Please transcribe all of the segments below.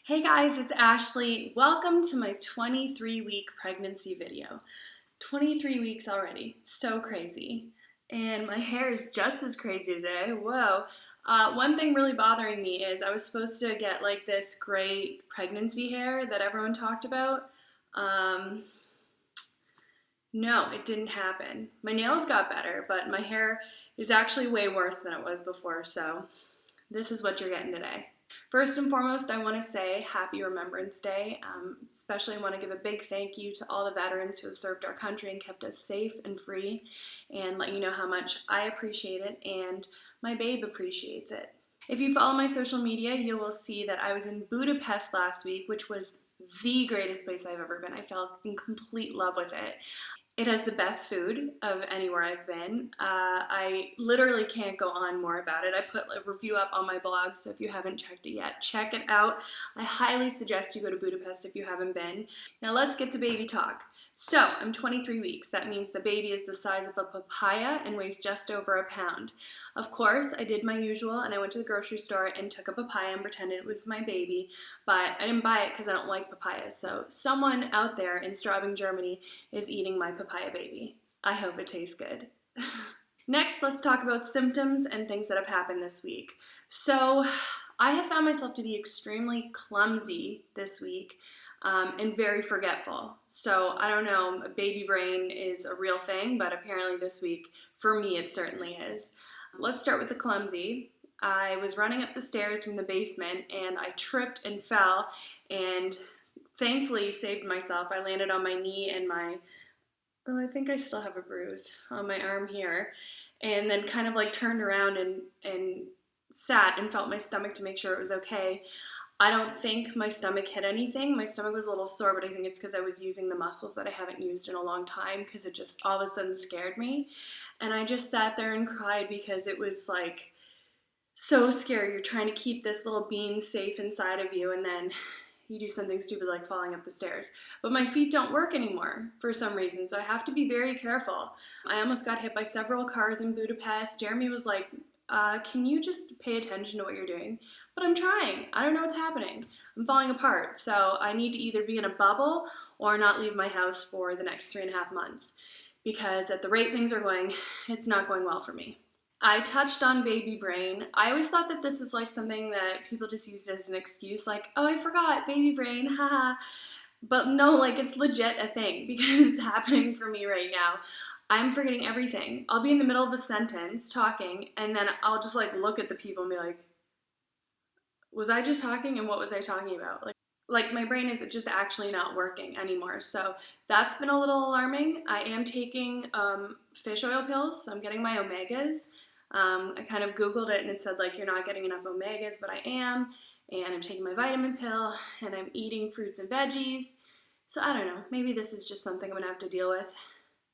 Hey guys, it's Ashley. Welcome to my 23-week pregnancy video. 23 weeks already. So crazy. And my hair is just as crazy today. Whoa. One thing really bothering me is I was supposed to get like this great pregnancy hair that everyone talked about. No, it didn't happen. My nails got better, but my hair is actually way worse than it was before, so this is what you're getting today. First and foremost, I want to say happy Remembrance Day. Especially want to give a big thank you to all the veterans who have served our country and kept us safe and free, and let you know how much I appreciate it and my babe appreciates it. If you follow my social media, you will see that I was in Budapest last week, which was the greatest place I've ever been. I fell in complete love with it. It has the best food of anywhere I've been. I literally can't go on more about it. I put a review up on my blog, so if you haven't checked it yet, check it out. I highly suggest you go to Budapest if you haven't been. Now let's get to baby talk. So I'm 23 weeks. That means the baby is the size of a papaya and weighs just over a pound. Of course, I did my usual and I went to the grocery store and took a papaya and pretended it was my baby, but I didn't buy it because I don't like papayas. So someone out there in Straubing, Germany is eating my papaya baby. I hope it tastes good. Next, let's talk about symptoms and things that have happened this week. So I have found myself to be extremely clumsy this week. And very forgetful. So I don't know, baby brain is a real thing, but apparently this week, for me, it certainly is. Let's start with the clumsy. I was running up the stairs from the basement and I tripped and fell and thankfully saved myself. I landed on my knee and I think I still have a bruise on my arm here, and then kind of like turned around and sat and felt my stomach to make sure it was okay. I don't think my stomach hit anything. My stomach was a little sore, but I think it's because I was using the muscles that I haven't used in a long time because it just all of a sudden scared me. And I just sat there and cried because it was like so scary. You're trying to keep this little being safe inside of you and then you do something stupid like falling up the stairs. But my feet don't work anymore for some reason, so I have to be very careful. I almost got hit by several cars in Budapest. Jeremy was like, can you just pay attention to what you're doing? But I'm trying. I don't know what's happening. I'm falling apart. So I need to either be in a bubble or not leave my house for the next 3.5 months. Because at the rate things are going, it's not going well for me. I touched on baby brain. I always thought that this was like something that people just used as an excuse, like, oh, I forgot, baby brain, haha. But no, like it's legit a thing because it's happening for me right now. I'm forgetting everything. I'll be in the middle of a sentence talking and then I'll just like look at the people and be like, was I just talking and what was I talking about? Like my brain is just actually not working anymore. So that's been a little alarming. I am taking fish oil pills, so I'm getting my omegas. I kind of Googled it and it said like you're not getting enough omegas, but I am. And I'm taking my vitamin pill and I'm eating fruits and veggies. So I don't know, maybe this is just something I'm gonna have to deal with.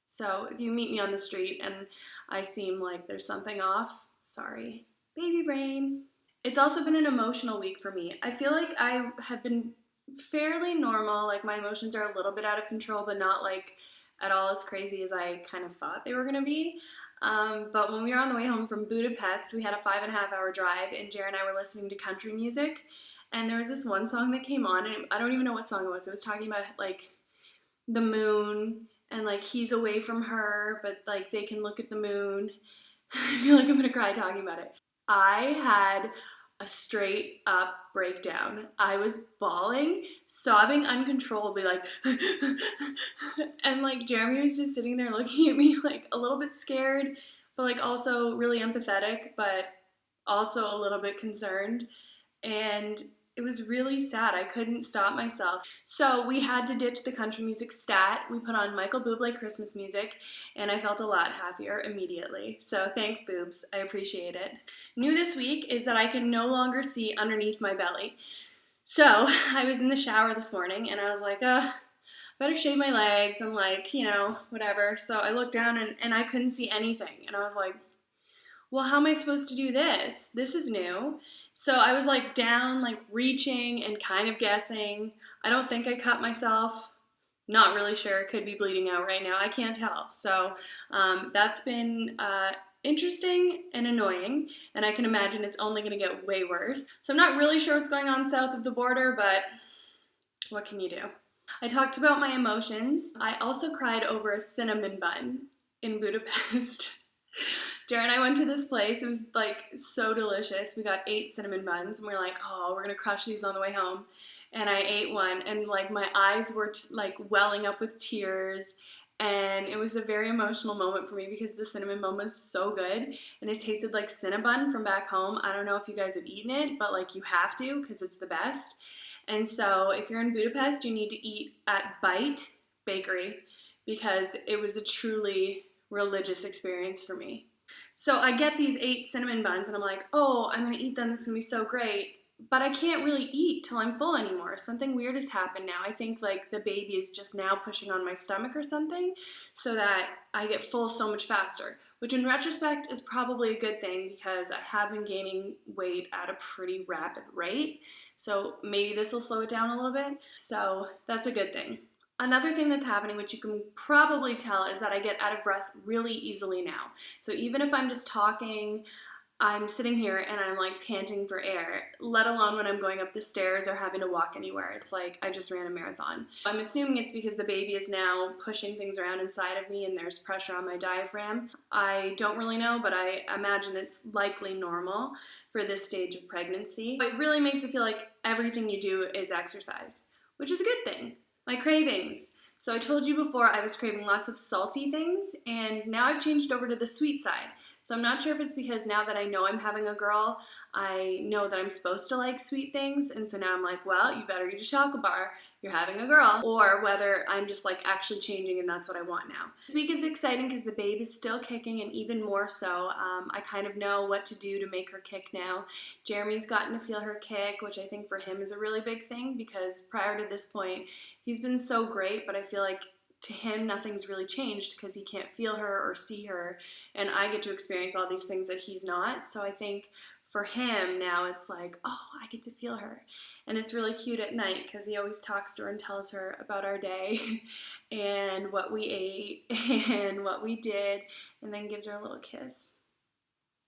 So if you meet me on the street and I seem like there's something off, sorry, baby brain. It's also been an emotional week for me. I feel like I have been fairly normal, like my emotions are a little bit out of control, but not like at all as crazy as I kind of thought they were gonna be. But when we were on the way home from Budapest, we had a 5.5 hour drive and Jared and I were listening to country music and there was this one song that came on and I don't even know what song it was. It was talking about like the moon and like he's away from her, but like they can look at the moon. I feel like I'm gonna cry talking about it. I had a straight up breakdown. I was bawling, sobbing uncontrollably, like, and like Jeremy was just sitting there looking at me like a little bit scared, but like also really empathetic, but also a little bit concerned. And it was really sad. I couldn't stop myself. So we had to ditch the country music stat. We put on Michael Bublé Christmas music, and I felt a lot happier immediately. So thanks, boobs. I appreciate it. New this week is that I can no longer see underneath my belly. So I was in the shower this morning, and I was like, better shave my legs and like, whatever. So I looked down, and I couldn't see anything. And I was like, well, how am I supposed to do this? This is new. So I was like down, like reaching and kind of guessing. I don't think I cut myself. Not really sure. Could be bleeding out right now. I can't tell. So that's been interesting and annoying, and I can imagine it's only going to get way worse. So I'm not really sure what's going on south of the border, but what can you do? I talked about my emotions. I also cried over a cinnamon bun in Budapest. Jared and I went to this place. It was like so delicious. We got 8 cinnamon buns and we were like, oh, we're gonna crush these on the way home. And I ate one and like my eyes were like welling up with tears. And it was a very emotional moment for me because the cinnamon bun was so good and it tasted like Cinnabon from back home. I don't know if you guys have eaten it, but like you have to because it's the best. And so if you're in Budapest, you need to eat at Bite Bakery because it was a truly religious experience for me. So I get these 8 cinnamon buns and I'm like, oh, I'm gonna eat them, this is gonna be so great. But I can't really eat till I'm full anymore. Something weird has happened now. I think like the baby is just now pushing on my stomach or something so that I get full so much faster, which in retrospect is probably a good thing because I have been gaining weight at a pretty rapid rate. So maybe this will slow it down a little bit. So that's a good thing. Another thing that's happening, which you can probably tell, is that I get out of breath really easily now. So even if I'm just talking, I'm sitting here and I'm like panting for air, let alone when I'm going up the stairs or having to walk anywhere. It's like I just ran a marathon. I'm assuming it's because the baby is now pushing things around inside of me and there's pressure on my diaphragm. I don't really know, but I imagine it's likely normal for this stage of pregnancy. It really makes it feel like everything you do is exercise, which is a good thing. My cravings. So I told you before I was craving lots of salty things, and now I've changed over to the sweet side. So I'm not sure if it's because now that I know I'm having a girl, I know that I'm supposed to like sweet things, and so now I'm like, well, you better eat a chocolate bar, you're having a girl, or whether I'm just like actually changing and that's what I want now. This week is exciting because the babe is still kicking, and even more so, I kind of know what to do to make her kick now. Jeremy's gotten to feel her kick, which I think for him is a really big thing because prior to this point, he's been so great, but I feel like to him nothing's really changed because he can't feel her or see her, and I get to experience all these things that he's not. So I think for him now it's like, oh, I get to feel her. And it's really cute at night because he always talks to her and tells her about our day and what we ate and what we did, and then gives her a little kiss.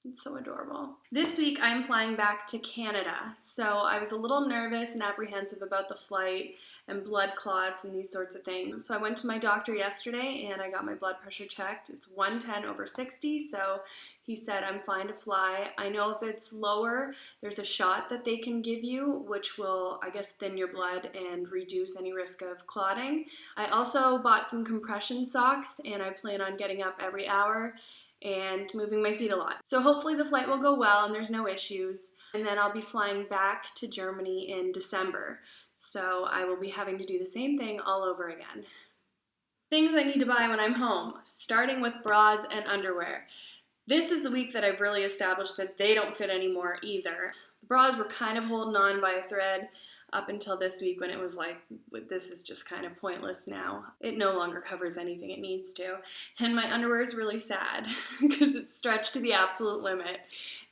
It's so adorable. This week I'm flying back to Canada, so I was a little nervous and apprehensive about the flight and blood clots and these sorts of things. So I went to my doctor yesterday and I got my blood pressure checked. It's 110/60, so he said I'm fine to fly. I know if it's lower, there's a shot that they can give you, which will, I guess, thin your blood and reduce any risk of clotting. I also bought some compression socks and I plan on getting up every hour and moving my feet a lot. So hopefully the flight will go well and there's no issues. And then I'll be flying back to Germany in December. So I will be having to do the same thing all over again. Things I need to buy when I'm home, starting with bras and underwear. This is the week that I've really established that they don't fit anymore either. The bras were kind of holding on by a thread up until this week when it was like, this is just kind of pointless now. It no longer covers anything it needs to. And my underwear is really sad because it's stretched to the absolute limit.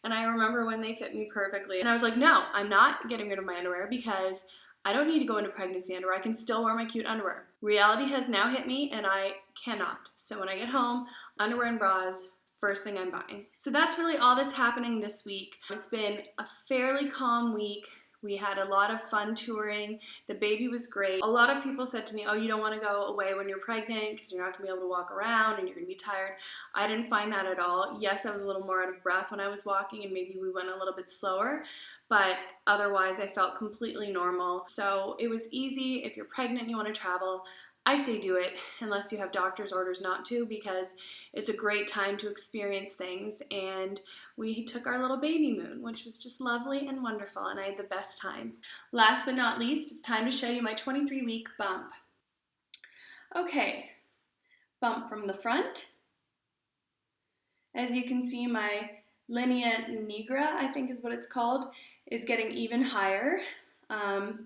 And I remember when they fit me perfectly. And I was like, no, I'm not getting rid of my underwear because I don't need to go into pregnancy underwear. I can still wear my cute underwear. Reality has now hit me and I cannot. So when I get home, underwear and bras, first thing I'm buying. So that's really all that's happening this week. It's been a fairly calm week. We had a lot of fun touring. The baby was great. A lot of people said to me, oh, you don't want to go away when you're pregnant because you're not going to be able to walk around and you're going to be tired. I didn't find that at all. Yes, I was a little more out of breath when I was walking and maybe we went a little bit slower, but otherwise I felt completely normal. So it was easy. If you're pregnant and you want to travel, I say do it unless you have doctor's orders not to because it's a great time to experience things, and we took our little baby moon, which was just lovely and wonderful, and I had the best time. Last but not least, it's time to show you my 23-week bump. Okay, bump from the front. As you can see, my linea nigra, I think is what it's called, is getting even higher. I'm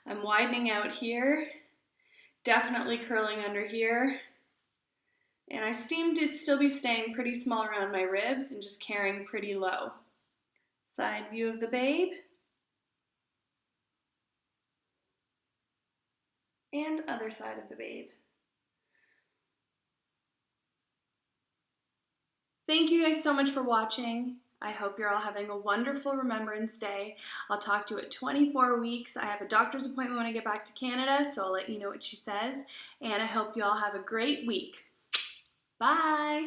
widening out here. Definitely curling under here. And I seem to still be staying pretty small around my ribs and just carrying pretty low. Side view of the babe. And other side of the babe. Thank you guys so much for watching. I hope you're all having a wonderful Remembrance Day. I'll talk to you at 24 weeks. I have a doctor's appointment when I get back to Canada, so I'll let you know what she says. And I hope you all have a great week. Bye!